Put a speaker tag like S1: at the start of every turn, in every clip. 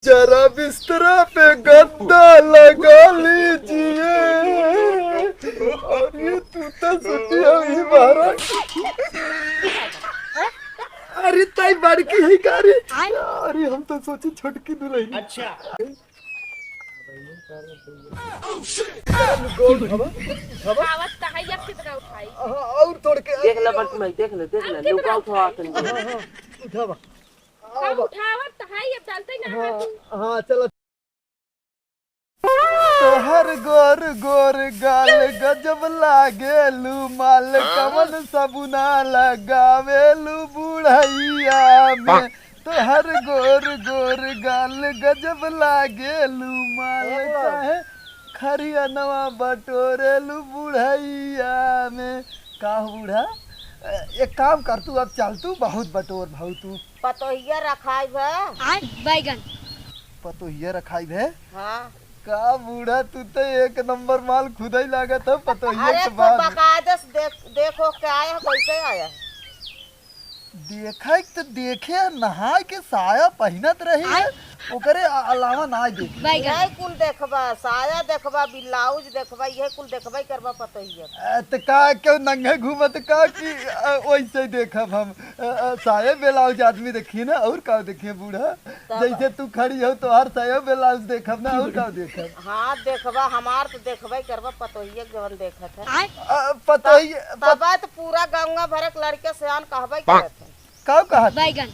S1: जरा बिस्तरा पे गद्दा लगा लीजिए। और ये तू तो सोची अभी बारा। अरे ताई बड़की है का रे? अरे हम तो सोची छोटकी दुल्हन। अच्छा और तोड़ के
S2: देख ले बट मैं देख ले लुका उठा
S1: उठावा
S3: उठावत है अब डालते ना
S1: हाँ चलो। तोहर गोर गोर गाल गजब लागेलू माल कमल सबुना लगावेलू बुढ़ैया में। तोहर गोर गोर गाल गजब लागेलू माल चाहे खरियनवा बटोरेलू बुढ़ैया में। का बूढ़ा एक काम कर तू अब चल तू बहुत बटोर भाऊ तू
S4: पतोहिया रखाई
S3: बैगन
S1: पतोहिया रखाई है।
S4: हाँ
S1: का बूढ़ा तू तो एक नंबर माल खुद ही लागत है पतोहिया
S4: अरे
S1: के
S4: तो
S1: बाद।
S4: बकायदा देखो क्या आया कैसे आया
S1: देखा तो देखे नहाय के साया पहनत रही है ओकरे अलावा ना देखे।
S4: यही कुल देखबा साया देखबा ब्लाउज देखबा यही कुल देखबा करबा पतोहिया
S1: तो का क्यों नंगे घूमत का कि वैसे ही देखब हम साया ब्लाउज आदमी देखिए ना और का देखिए बूढ़ा जैसे तू खड़ी हो तो हर साया ब्लाउज देखब ना और का देखब।
S4: हाँ देखबा हमार तो देखबा करबा पतोहिया जवन देखत है
S1: पतोहिया
S4: तबा तो पूरा गंगा भरक लड़के सियान कहबा करत है
S1: का कहा
S3: बैगन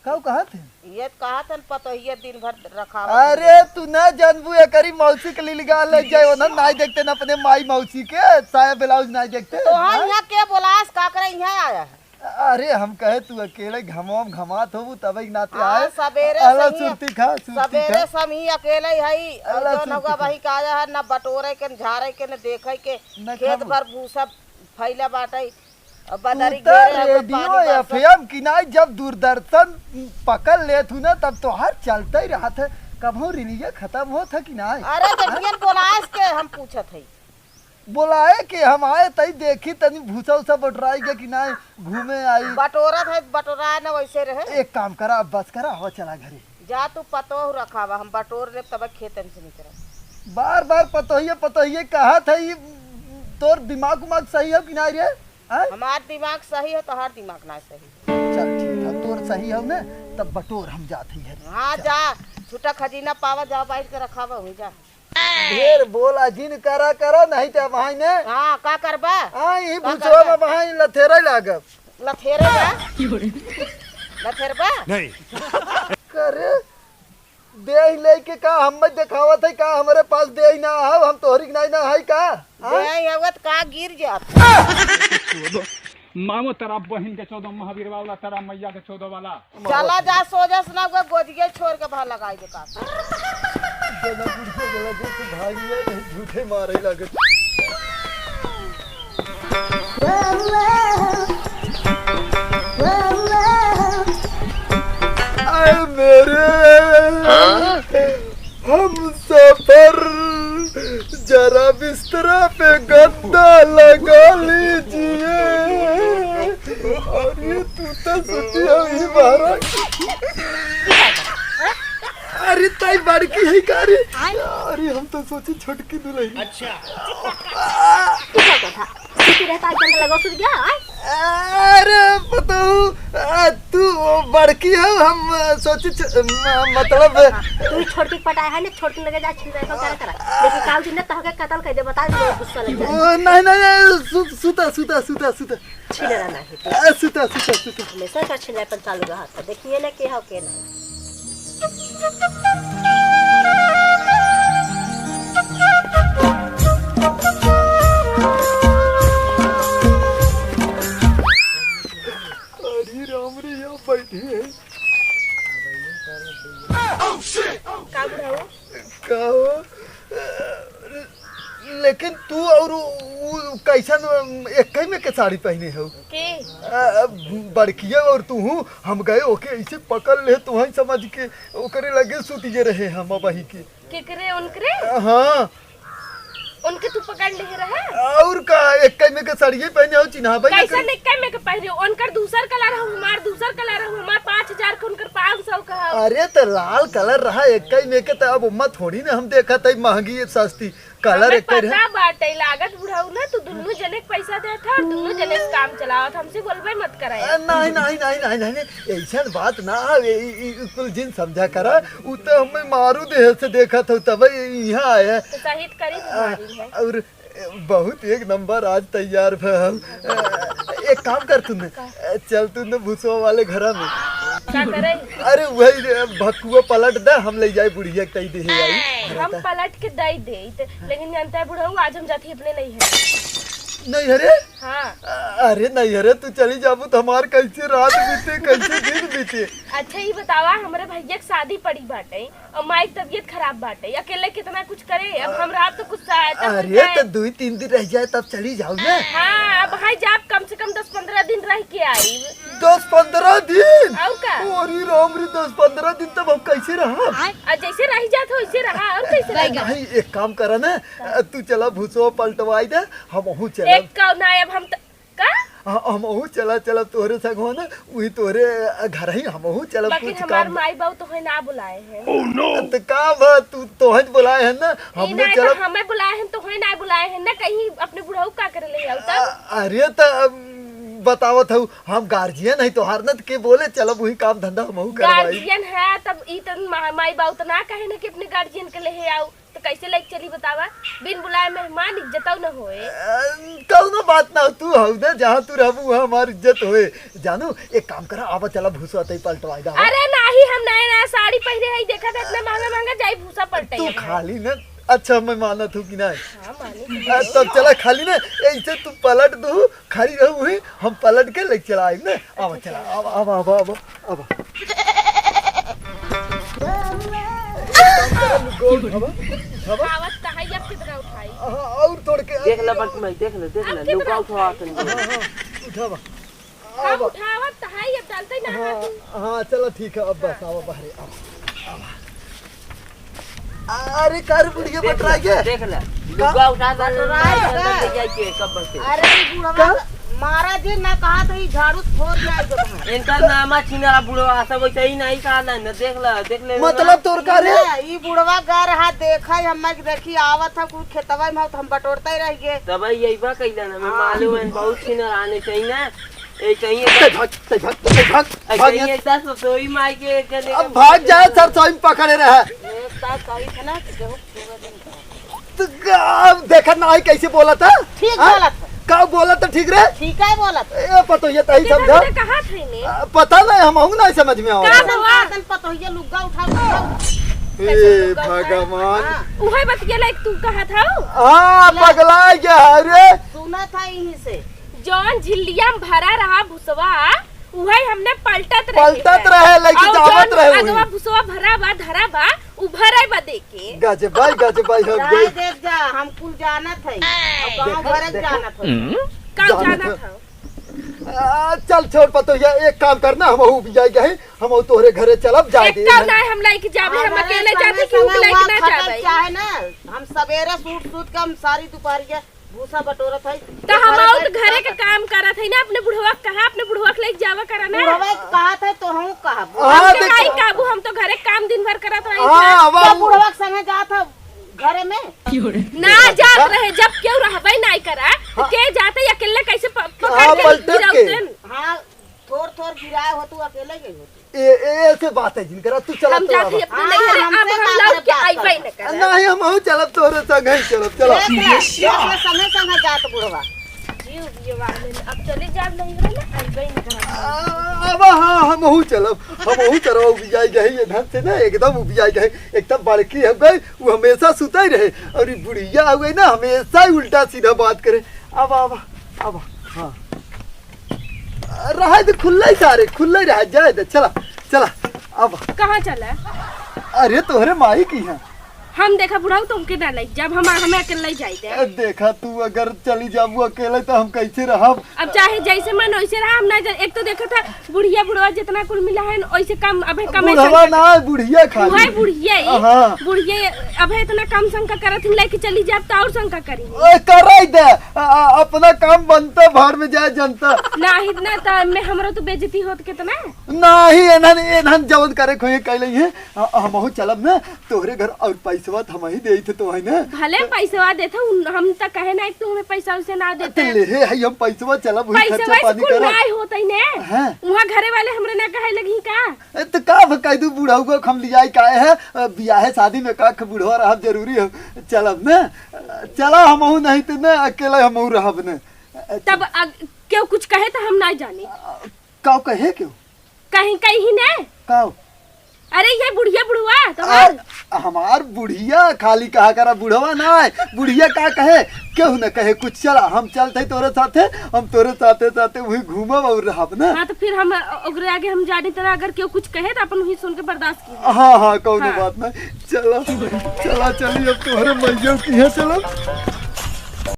S1: का कहा थे
S4: ये कहा था पतोहिया दिन भर रखा।
S1: अरे तू ना जानबू एकरी मौसी के लिए लगा ले जाए ना नहीं देखते ना अपने माई मौसी के साया ब्लाउज नहीं देखते।
S4: तो हाँ यहाँ के बोलास का करे यहाँ आया है।
S1: अरे हम कहे तू अकेले घमाम घमात हो तब ही नाते
S4: हाँ,
S1: आए
S4: सवेरे
S1: अला
S4: सही
S1: सुरती खा
S4: सवेरे समी अकेले है
S1: अला
S4: जो नौका
S1: सुरती
S4: बही काया है न बटोरे के न झारे के न देखे के
S1: न
S4: खेत
S1: खाबो।
S4: भर भूसा फैला बाटे बदरी
S1: तू
S4: घेरे है,
S1: रेडियो
S4: पानी बरसत।
S1: एफएम की नाई जब दूरदर्शन पकड़ ले तू ना तब तो हर चलता ही रहा था कभी रिलीज खत्म हो था कि नहीं।
S4: अरे जब बोलास के हम पूछत है
S1: बोलाए कि हम आए तई देखी तनी भूसा उसा बटराई के कि नहीं घूमे आई।
S4: बटोरत है बटोरा न वैसे रहे।
S1: एक काम करा अब बस करा हो चला घरे
S4: जा तू पतो रखावा हम बटोर ले तब खेतन से निकल।
S1: बार बार पतोहिए कहा था ये तोर दिमाग उमाग सही है कि नहीं रे?
S4: हमार दिमाग सही है तो हर दिमाग ना सही।
S1: चल ठीक है तोर सही है ना तब बटोर हम जाते हैं।
S4: हाँ जा छुटा खजीना पावा जा बैठ के रखावा हुई जा।
S1: ढेर बोला जिन करा करो नहीं तो वहां ने
S4: हाँ का करबा
S1: हां ई भूसवा में वहां लथेरे लागब
S4: लथेरे बा लथेरबा
S1: नहीं करे देह लेके का हम देखावत है का हमारे पास देह ना हो हम तोहरी नहीं ना है का
S4: नहीं आवत का गिर जात।
S5: मामो तेरा बहन के 14 महावीर वाला तेरा मैया के 14 वाला
S4: चला जा सोजस ना को गोदिए छोड़ के भा लगाई दे का
S1: जना गुड़के गला जो भाई ये झूठे मारे लगे। आए मेरे हम सफर जरा बिस्तरा पे गद्दा लगा लीजिए। और ये तू तो सोची अभी बारा। अरे ताई बड़की है का रे? अरे हम तो सोची छोटकी दुल्हन। अच्छा अरे पता तू बड़की है हम सोची मतलब
S3: तू छोटकी पटाया है ना छोटकी लगे जा छिल रहा है करा लेकिन काल दिन तो हके कत्ल कर दे बता दे गुस्सा लग जाए।
S1: नहीं सुता
S3: छिल रहा नहीं
S1: सुता
S3: हमेशा का छिल पर चालू रहा था देखिए ना के हो के ना।
S1: अरे राम रे यहाँ बैठे हैं का हो? लेकिन तू और कैसन एक में के साड़ी पहने हो बड़किया और तू हम गए ओके ऐसे पकड़ ले तू ही समझ के ओकरे लगे सुतिए रहे हम वही के
S3: केकरे उनकरे।
S1: हाँ
S6: उनके तू पकड़ ले रहे
S1: और का एक में के सड़िए पहने हो चिन्हा भाई
S6: कैसा नहीं काय में के पहरे उनकर दूसर कलर हो हमार दूसर कलर हो हमार 5000 के उनकर 500 का हो।
S1: अरे तो लाल कलर रहा एक में के तो अब उम्मा थोड़ी ना हम देखा था महंगी सस्ती कलर
S6: हमें
S1: एक
S6: पता बाटे लागत बुढ़ाऊ ना तू दोनों जने के पैसा दे था और दोनों जने से काम चलावत हमसे बोलबे मत कराया।
S1: नहीं नहीं नहीं नहीं नहीं ऐसा बात ना कुल जिन समझा करा उ तो हमें मारू देह से देखा था तब यहाँ आया
S6: तो शहीद करी तुम्हारी है।
S1: और बहुत एक नंबर आज तैयार हम एक काम कर तूने चल तूने भूसवा वाले घर में
S6: क्या करे
S1: अरे वही भकुआ पलट दे हम ले जाए बुढ़िया कही दे आई
S6: हम पलट के दई दे लेकिन जानता है बुढ़ाऊ आज हम जाती अपने नहीं है
S1: नहीं अरे
S6: हाँ
S1: अरे नहीं अरे तू चली जाबू तो हमार कैसे रात बीते कैसे दिन बीते।
S6: अच्छा ये बतावा हमारे भैया की शादी पड़ी बाटे और माई की तबीयत खराब बाटे अकेले कितना कुछ करे अब हम रात तो कुछ सहायता हो
S1: अरे
S6: जाए।
S1: तो 2-3 दिन रह जाए तब चली जाओ ना।
S6: हाँ अब भाई जाप कम से कम 10-15 दिन रह के आई
S1: 10-15 दिन
S6: और का
S1: अरे राम रे 10-15 दिन तब हम कैसे रहा
S6: जैसे रह जात हो वैसे रहा और कैसे रहेगा।
S1: नहीं एक काम करा ना तू चला भूसवा पलटवाई दे हम अहू चला
S6: एक का ना अब हम का
S1: हम अहू चला तोहरे संग हो ना वही तोहरे घर ही हम अहू चला
S6: बाकी
S1: कुछ
S6: हमार
S1: काम
S6: माई बाबू तो है ना बुलाए हैं
S1: तो का बा तू तोहज बुलाए है ना हमने
S6: नहीं
S1: चला
S6: तो हमें बुलाए हैं तो है ना बुलाए हैं ना कहीं अपने बुढ़ाऊ का करे ले आओ तब
S1: अरे तो बतावत हूँ हम गार्जियन है तोहार न के बोले चलो वही काम धंधा हम करवाई
S6: गार्जियन है तब ई तो माई बाबू तो ना कहे ना कि अपने गार्जियन के ले आओ तो कैसे लेके चली बतावा बिन बुलाए मेहमान इज्जत न होए
S1: कौनो बात ना तू हौ ना जहाँ तू रहबू वहाँ हमारी इज्जत होए जानू एक काम करा आवा चला भूसा तई पलटवाई दा
S6: अरे नहीं हम नया साड़ी पहने है देखा था इतना महंगा महंगा जाई भूसा पलटे
S1: तू खाली ना अच्छा मैं मानत हूँ कि नहीं
S6: हाँ मानी
S1: तब चला खाली ना ऐसे तू पलट दू खाली रहू ही हम पलट के ले चला आई ना आवा चला आवा आवा आवा आवा आवा
S6: आवत कहां अब कितना उठाई
S1: और तोड़ के
S2: देख ले बट मैं देख ले लुका उठा तन
S1: उठावा
S6: हम उठावत कहां अब डालते ना हाथ
S1: हाँ चलो ठीक है अब बस आवा बाहर आवा अरे कर बुढ़िया बटरा के
S2: देख ले लुका उठा तन ले जाई के कब बसे
S4: अरे बुढ़वा महाराज जी ना कहा तो झाड़ू छोड़ जाए जब
S2: इनका नामा छीना बुढ़वा सब वैसे ही नहीं कहा ना देख ले
S1: मतलब तोर का रे
S4: ई बुढ़वा गा रहा देखा हम देखी आवत था कुछ खेतवा में तो हम बटोरते ही रह गए
S2: तब यही बा कैला ना मैं मालूम है बहुत छीना आने चाहिए ना ए चाहिए ऐसा सोई माई के चले
S1: अब भाग जाए सर सोई पकड़े रहे देखा ना आई कैसे बोला था
S4: ठीक बोला था
S1: का बोला था ठीक रे
S4: ठीक है बोला था
S1: ए पतो ये तही समझा
S6: कहां थे ने
S1: पता नहीं हम हूं ना समझ में
S6: का
S1: आओ
S6: हुआ
S4: तन पतो ये लुग्गा उठा
S1: ए भगवान
S6: उहे बतिया लाइक तू कहा था
S1: हां पगला गया रे
S4: सुना था यहीं से
S6: जौन झिल्लिया में भरा रहा भुसवा उहे हमने पलटत
S1: रहे लेके जावत रहे
S6: अगवा भुसवा भरा बा धरा बा उभरे बा देखे
S1: गजब भाई हम
S4: जाए देख जा हम कुल जाना थे गांव भरे जाना था
S6: कब जाना था
S1: चल छोड़ पतो ये एक काम करना हम हूं भी जाएगा है हम तोहरे घरे चलब जाए दे
S6: एक काम ना हम लाइक जाबे हम अकेले जाते क्यों लाइक ना जाबे
S4: चाहे ना हम सवेरे सूट के हम सारी दोपहरिया भूसा बटोरत है
S6: तो हम और घरे के काम करत है ना अपने बुढ़वा कहा अपने बुढ़वा के लेके जावा करा ना
S4: बुढ़वा कहा था तो हम कहा
S1: हां
S6: हम काई काबू हम तो घरे काम दिन भर करत रही
S1: हां
S4: तो बुढ़वा के संगे जा था घरे में
S6: ना जात रहे जब क्यों रहबे नहीं करा तो के जाते अकेले कैसे पकड़ के
S4: हां थोड़ गिराए हो तू अकेले गई हो
S1: ऐसे बात है जिनकरा तू चला
S6: हम जाती अपने नहीं अब हम लोग के आइबे न कर
S1: नहीं हम हूं चलब तोहरे संग ही चलब चलो
S4: समय संगे जात बुढ़वा
S6: जीव ये वाले अब चले जाब नहीं रहे ना आइबे न कर
S1: अब हां हम हूं चलब हम हूं चरवा भी जाई गई ये धन से ना एकदम भी जाई गई एकदम बड़की हो गई वो हमेशा सुता ही रहे और ये बुढ़िया हो गई ना हमेशा ही उल्टा सीधा बात करे अब हां रहा तो खुल्ला ही सारे खुल्ला ही रह जाए चला चला अब
S6: कहां चला
S1: अरे तोहरे माई की है
S6: हम देखा बुढ़ाऊ तुमके ना ले जब हम हमें अकेले जाई दे।
S1: देखा तू अगर चली जाबू अकेले तो हम कैसे रहब?
S6: अब चाहे जैसे मन वैसे रहा, हम ना एक तो देखा था बुढ़िया बुढ़वा जितना कुल मिला है वैसे कम अबे कम
S1: बुढ़वा ना बुढ़िया खाली
S6: वही बुढ़िया
S1: हाँ।
S6: बुढ़िया अब इतना कम शंका करत ही लेके चली जाब तो और शंका करी
S1: ओए कराई दे अपना काम बनता भार में जाए जनता
S6: नहीं ना तो मैं हमरो तो बेइज्जती होत कितना
S1: नहीं एनहन जवन करे खोए कहले है हमहु चलब ना तोहरे घर और पैसा हम ही देई थे तो है ना
S6: भले पैसा देता हम त कहे ना तू हमें पैसा उसे ना देते
S1: ले हे हम पैसा चलब वही
S6: पैसा
S1: खर्चा पानी
S6: कुल
S1: करब
S6: नहीं होतई ने
S1: हां
S6: वहां घरे वाले हमरे ना कहे लगी का
S1: तो का कह दू बूढ़ा को हम लियाई काहे है बियाह शादी में का बूढ़ा रहब जरूरी है चलब ना चला हमहु नहीं तो ना अकेले हमहु रहब ना
S6: तब क्यों कुछ कहे तो हम ना जाने
S1: का कहे क्यों
S6: कहीं कहीं ने
S1: का
S6: अरे ये बुढ़िया बुढ़वा तो
S1: हमार बुढ़िया खाली कहा करा बुढ़वा ना है बुढ़िया का कहे क्यों न कहे कुछ चला हम चलते तोरे साथे हम तोरे साथे साथे वही घूमब और रहब ना
S6: हाँ तो फिर हम ओकरे आगे हम जाने तरह अगर क्यों कुछ कहे तो अपन वही सुन के बर्दाश्त की
S1: हाँ हाँ कौनो बात नहीं चला चला चली अब तोहरे मैया की है चलो